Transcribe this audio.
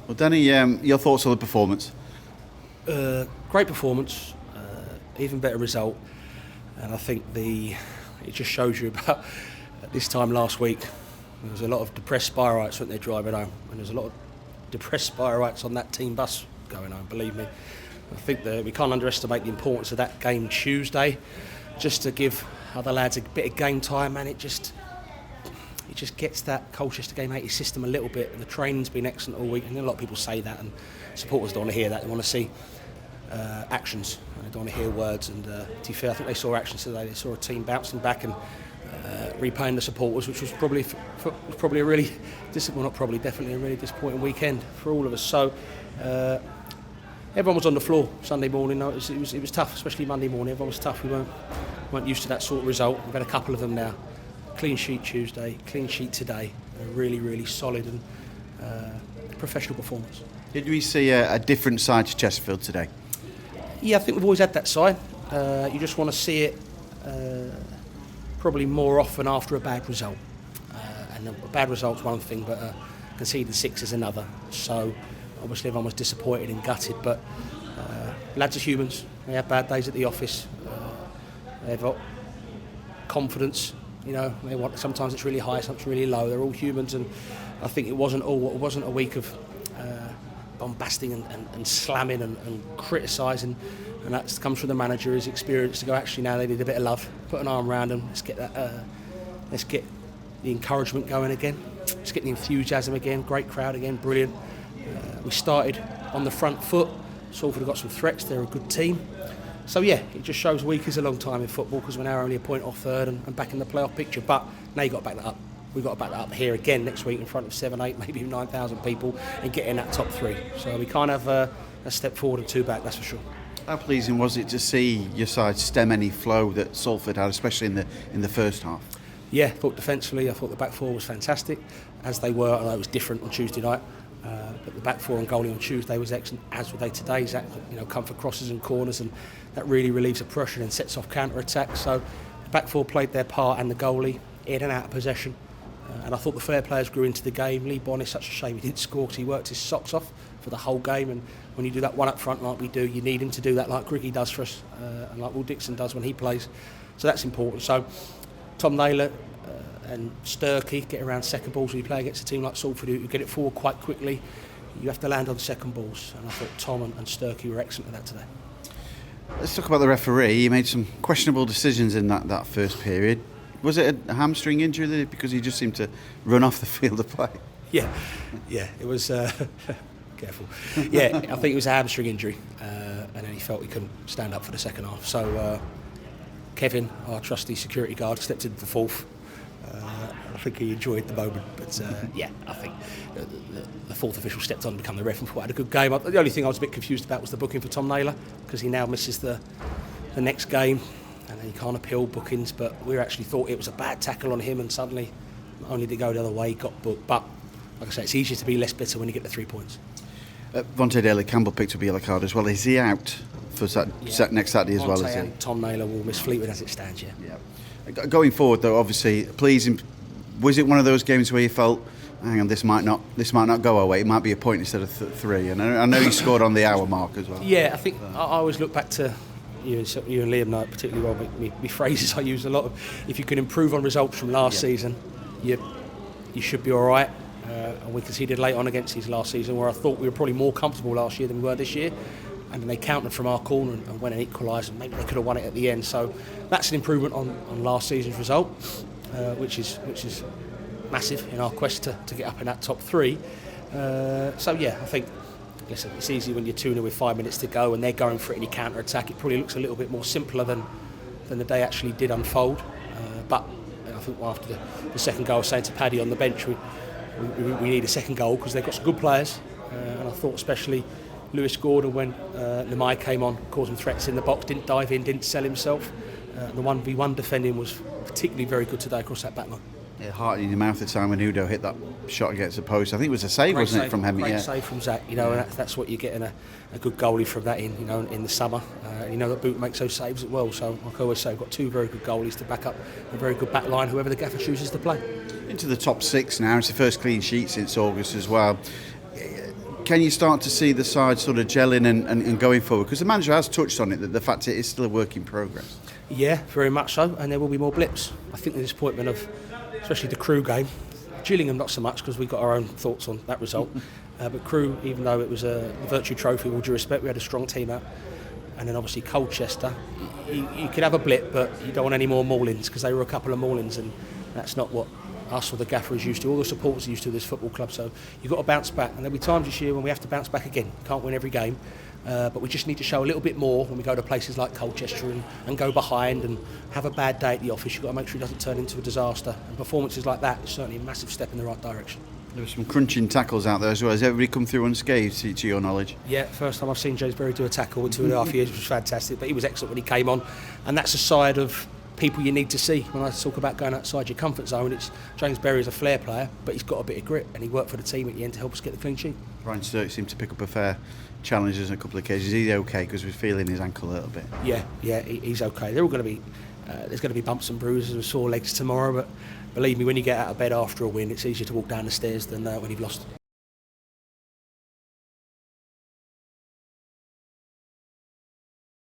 Well, Danny, your thoughts on the performance? Great performance, even better result, and I think it just shows you about this time last week. There was a lot of depressed Spireites when they're driving home, and there's a lot of depressed Spireites on that team bus going home. Believe me, I think that we can't underestimate the importance of that game Tuesday, just to give other lads a bit of game time, and it just gets that Colchester Game 80 system a little bit. The training's been excellent all week, and a lot of people say that, and supporters don't want to hear that. They want to see actions. They don't want to hear words. And to be fair, I think they saw actions today. They saw a team bouncing back and repaying the supporters, which was probably a really definitely a really disappointing weekend for all of us. So everyone was on the floor Sunday morning. It was tough, especially Monday morning. Everyone was tough. We weren't used to that sort of result. We've had a couple of them now. Clean sheet Tuesday, clean sheet today. A really, really solid and professional performance. Did we see a different side to Chesterfield today? Yeah, I think we've always had that side. You just want to see it probably more often after a bad result. And a bad result's one thing, but conceding 6 is another. So obviously everyone was disappointed and gutted, but lads are humans. They have bad days at the office. They've got confidence. You know, sometimes it's really high, sometimes really low. They're all humans, and I think it wasn't a week of bombasting and slamming and criticising, and that comes from the manager, his experience to go, actually now they need a bit of love, put an arm around them, let's get the encouragement going again, let's get the enthusiasm again, great crowd again, brilliant. We started on the front foot. Salford have got some threats, they're a good team. So yeah, it just shows a week is a long time in football, because we're now only a point off third and back in the playoff picture. But now you've got to back that up. We've got to back that up here again next week in front of 7, 8, maybe 9,000 people and get in that top 3. So we can't have a step forward and 2 back, that's for sure. How pleasing was it to see your side stem any flow that Salford had, especially in the first half? Yeah, I thought defensively, I thought the back 4 was fantastic, as they were. I know it was different on Tuesday night. But the back 4 and goalie on Tuesday was excellent, as were they today. Zach, come for crosses and corners, and that really relieves the pressure and sets off counter-attacks. So the back 4 played their part, and the goalie in and out of possession. And I thought the fair players grew into the game. Lee Bond, is such a shame he didn't score, because he worked his socks off for the whole game. And when you do that one up front like we do, you need him to do that like Griggy does for us, and like Will Dixon does when he plays. So that's important. So Tom Naylor and Sturkey get around second balls when you play against a team like Salford, who get it forward quite quickly. You have to land on second balls, and I thought Tom and Sturkey were excellent at that today. Let's talk about the referee. He made some questionable decisions in that first period. Was it a hamstring injury, because he just seemed to run off the field of play? Yeah, it was careful. Yeah, I think it was a hamstring injury, and then he felt he couldn't stand up for the second half. So Kevin, our trusty security guard, stepped into the fourth. I think he enjoyed the moment, but I think the fourth official stepped on and became the ref and thought had a good game. The only thing I was a bit confused about was the booking for Tom Naylor, because he now misses the next game, and then he can't appeal bookings. But we actually thought it was a bad tackle on him, and suddenly, not only did it go the other way, he got booked. But like I say, it's easier to be less bitter when you get the 3 points. Vontae Daly-Campbell picked up a yellow card as well. Is he out for next Saturday as well? Is he? And Tom Naylor will miss Fleetwood as it stands. Yeah. Going forward, though, obviously pleasing. Was it one of those games where you felt, hang on, this might not go our way? It might be a point instead of 3. And I know he scored on the hour mark as well. Yeah, I think I always look back to you and Liam know it particularly well. My phrases I use a lot of. If you can improve on results from last season, you should be all right. And we conceded late on against his last season, where I thought we were probably more comfortable last year than we were this year. And then they countered from our corner and went and equalised, and maybe they could have won it at the end. So that's an improvement on last season's result, which is massive in our quest to get up in that top 3. I think, listen, it's easy when you're 2-0 with 5 minutes to go and they're going for it and you counter-attack. It probably looks a little bit more simpler than the day actually did unfold. But I think after the second goal, I was saying to Paddy on the bench, we need a second goal because they've got some good players. And I thought especially Lewis Gordon, when Lemay came on, causing threats in the box, didn't dive in, didn't sell himself. The 1v1 defending was particularly very good today across that back line. Yeah, heart in your mouth at the time when Udo hit that shot against the post. I think it was a save, wasn't it, from Hemi? Great save from Zach. And that's what you're getting a good goalie from that in the summer. That Boot makes those saves as well. So like I always say, we've got 2 very good goalies to back up a very good back line, whoever the gaffer chooses to play. Into the top 6 now. It's the first clean sheet since August as well. can you start to see the side sort of gelling and going forward? Because the manager has touched on it, that the fact it is still a work in progress. Yeah, very much so, and there will be more blips. I think the disappointment of, especially the Crew game, Gillingham not so much because we've got our own thoughts on that result, but Crew, even though it was a Virtue Trophy, with all due respect, we had a strong team out. And then obviously Colchester, you could have a blip, but you don't want any more maulings because they were a couple of maulings, and that's not what us or the gaffer is used to, all the supporters are used to this football club. So you've got to bounce back, and there'll be times this year when we have to bounce back again. Can't win every game, but we just need to show a little bit more when we go to places like Colchester and go behind and have a bad day at the office. You've got to make sure it doesn't turn into a disaster, and performances like that is certainly a massive step in the right direction. There were some crunching tackles out there as well. Has everybody come through unscathed, to your knowledge? Yeah, first time I've seen James Berry do a tackle in 2.5 years, which was fantastic. But he was excellent when he came on, and that's a side of people you need to see. When I talk about going outside your comfort zone, it's James Berry is a flair player, but he's got a bit of grit, and he worked for the team at the end to help us get the clean sheet. Ryan Sturck seemed to pick up a fair challenge on a couple of occasions. Is he okay? Because we're feeling his ankle a little bit. Yeah, he's okay. They're all going to be. There's going to be bumps and bruises and sore legs tomorrow, but believe me, when you get out of bed after a win, it's easier to walk down the stairs than when you've lost.